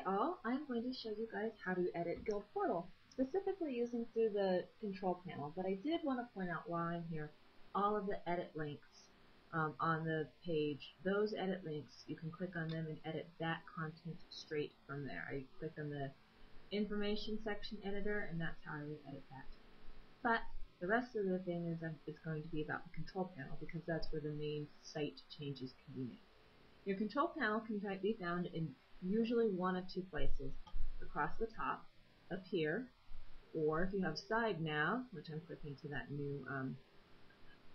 Hi all, I'm going to show you guys how to edit Guild Portal, specifically using through the control panel, but I did want to point out while I'm here, all of the edit links on the page. Those edit links, you can click on them and edit that content straight from there. I click on the information section editor and that's how I would edit that. But the rest of the thing is it's going to be about the control panel because that's where the main site changes can be made. Your control panel can be found in usually one of two places, across the top, up here, or if you have side nav, which I'm clicking to that new,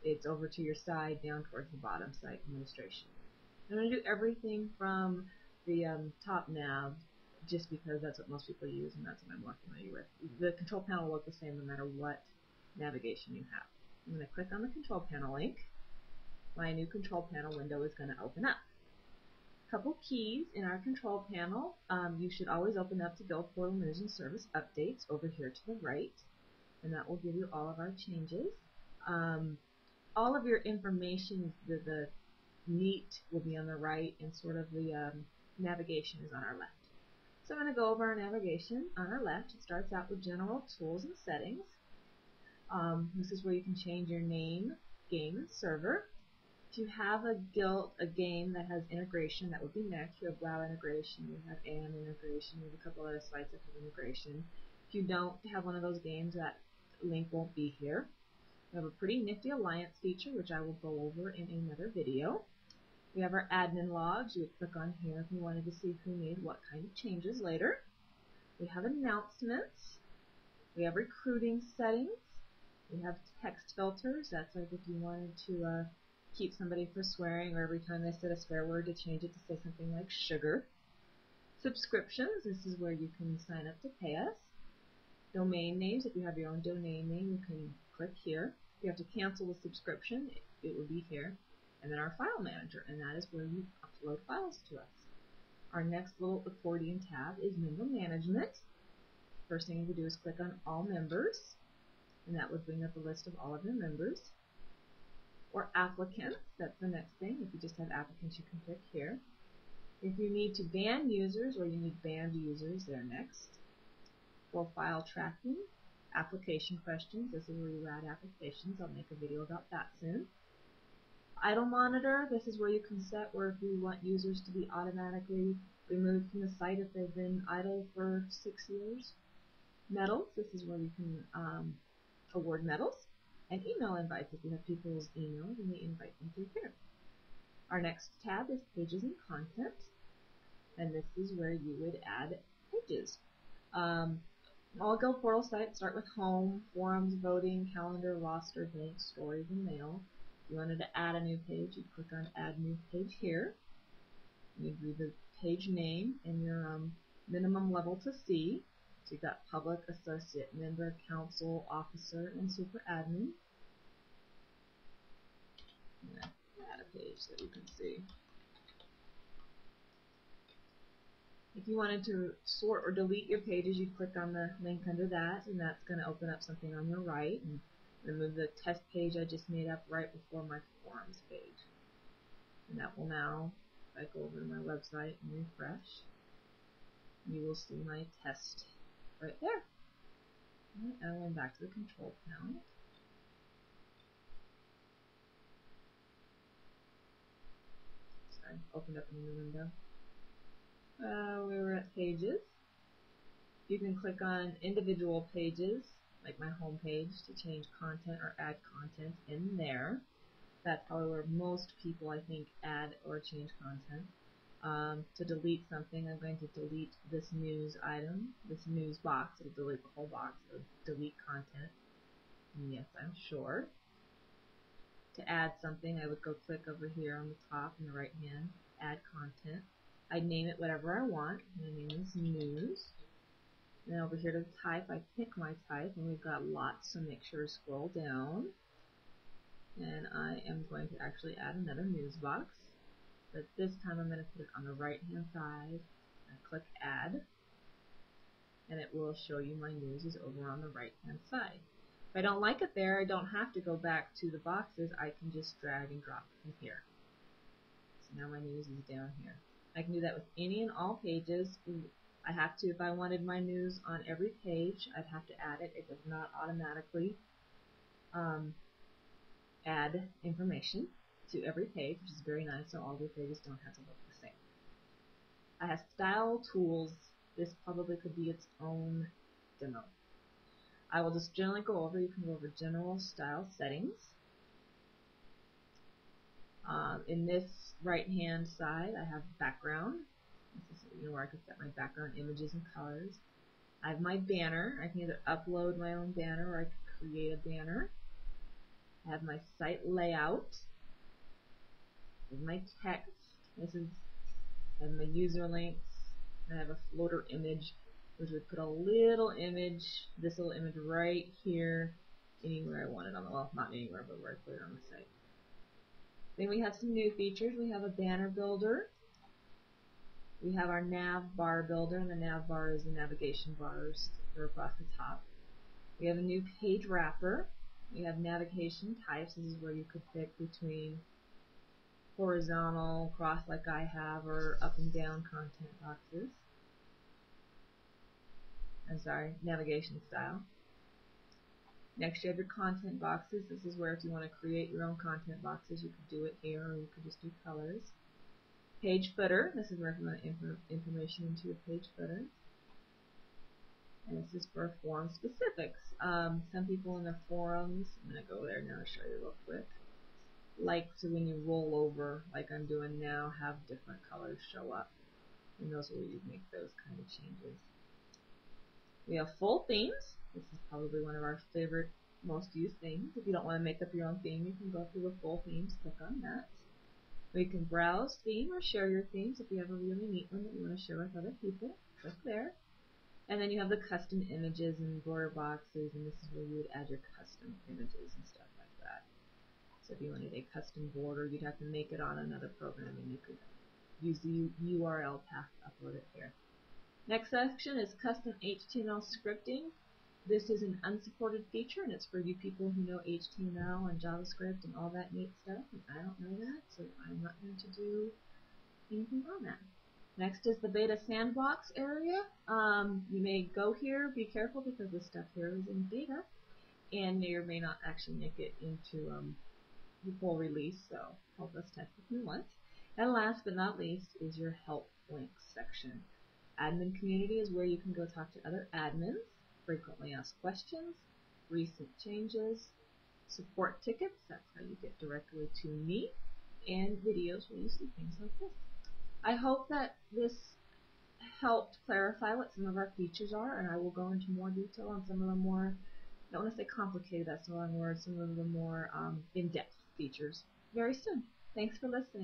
it's over to your side down towards the bottom, site administration. I'm going to do everything from the top nav just because that's what most people use and that's what I'm more familiar with. The control panel will look the same no matter what navigation you have. I'm going to click on the control panel link. My new control panel window is going to open up. Couple keys in our control panel. You should always open up to Guild Portal News and Service Updates over here to the right, and that will give you all of our changes. All of your information, the neat will be on the right, and sort of the navigation is on our left. So I'm going to go over our navigation on our left. It starts out with General Tools and Settings. This is where you can change your name, game, and server. If you have a game that has integration, that would be next. You have WoW integration, you have AM integration, you have a couple other sites that have integration. If you don't have one of those games, that link won't be here. We have a pretty nifty alliance feature, which I will go over in another video. We have our admin logs. You would click on here if you wanted to see who made what kind of changes later. We have announcements. We have recruiting settings. We have text filters. That's like if you wanted to keep somebody from swearing, or every time they said a swear word to change it to say something like sugar. Subscriptions, this is where you can sign up to pay us. Domain names, if you have your own domain name, you can click here. If you have to cancel the subscription, it will be here. And then our file manager, and that is where you upload files to us. Our next little accordion tab is member management. First thing you would do is click on all members, and that would bring up a list of all of your members. Or applicants, that's the next thing. If you just have applicants, you can click here. If you need to ban users or you need banned users, they're next. Profile tracking, application questions, this is where you add applications. I'll make a video about that soon. Idle monitor, this is where you can set where if you want users to be automatically removed from the site if they've been idle for 6 years. Medals, this is where you can award medals. And email invites, if you have people's emails and they invite them through here. Our next tab is pages and content, and this is where you would add pages. All Guild Portal sites start with home, forums, voting, calendar, roster, links, stories, and mail. If you wanted to add a new page, you'd click on add new page here. You'd read the page name and your minimum level to see. So you've got public, associate, member, council, officer, and super admin. Add a page that you can see. If you wanted to sort or delete your pages, you'd click on the link under that, and that's going to open up something on your right and remove the test page I just made up right before my forums page. And that will now, if I go over to my website and refresh, you will see my test right there. Alright, now I'm back to the control panel. Sorry, opened up a new window. We were at pages. You can click on individual pages, like my home page, to change content or add content in there. That's probably where most people, I think, add or change content. To delete something, I'm going to delete this news item, this news box. It'll delete the whole box. It'll delete content. And yes, I'm sure. To add something, I would go click over here on the top in the right hand, add content. I'd name it whatever I want. My name is news. Then over here to type, I pick my type, and we've got lots, so make sure to scroll down. And I am going to actually add another news box. But this time I'm going to put it on the right hand side. I click add, and it will show you my news is over on the right hand side. If I don't like it there, I don't have to go back to the boxes. I can just drag and drop from here. So now my news is down here. I can do that with any and all pages. I have to, if I wanted my news on every page, I'd have to add it. It does not automatically add information to every page, which is very nice, so all the pages don't have to look the same. I have style tools. This probably could be its own demo. I will just generally go over, you can go over general style settings. In this right hand side I have background. This is where I can set my background images and colors. I have my banner. I can either upload my own banner or I can create a banner. I have my site layout. This is my text. I have my user links. I have a floater image, which would put a little image, this little image right here, anywhere I want it on the, well, not anywhere, but where I put it on the site. Then we have some new features. We have a banner builder. We have our nav bar builder, and the nav bar is the navigation bars that are across the top. We have a new page wrapper. We have navigation types. This is where you could pick between horizontal, cross like I have, or up and down content boxes. I'm sorry, navigation style. Next you have your content boxes. This is where if you want to create your own content boxes, you could do it here, or you could just do colors. Page footer. This is where if you want to enter information into your page footer. And this is for forum specifics. Some people in the forums, I'm going to go there now and show you real quick, like to, when you roll over, like I'm doing now, have different colors show up. And those are where you make those kind of changes. We have full themes. This is probably one of our favorite, most used themes. If you don't want to make up your own theme, you can go through the full themes, click on that. We can browse theme or share your themes. If you have a really neat one that you want to share with other people, click there. And then you have the custom images and border boxes, and this is where you would add your custom images and stuff like that. So if you wanted a custom border, you'd have to make it on another program, and you could use the URL path to upload it here. Next section is custom HTML scripting. This is an unsupported feature, and it's for you people who know HTML and JavaScript and all that neat stuff. And I don't know that, so I'm not going to do anything on that. Next is the beta sandbox area. You may go here, be careful because this stuff here is in beta, and may or may not actually make it into the full release, so help us test if you want. And last but not least is your help links section. Admin community is where you can go talk to other admins, frequently asked questions, recent changes, support tickets, that's how you get directly to me, and videos where you see things like this. I hope that this helped clarify what some of our features are, and I will go into more detail on some of the more, I don't want to say complicated, that's the wrong word, some of the more in-depth features very soon. Thanks for listening.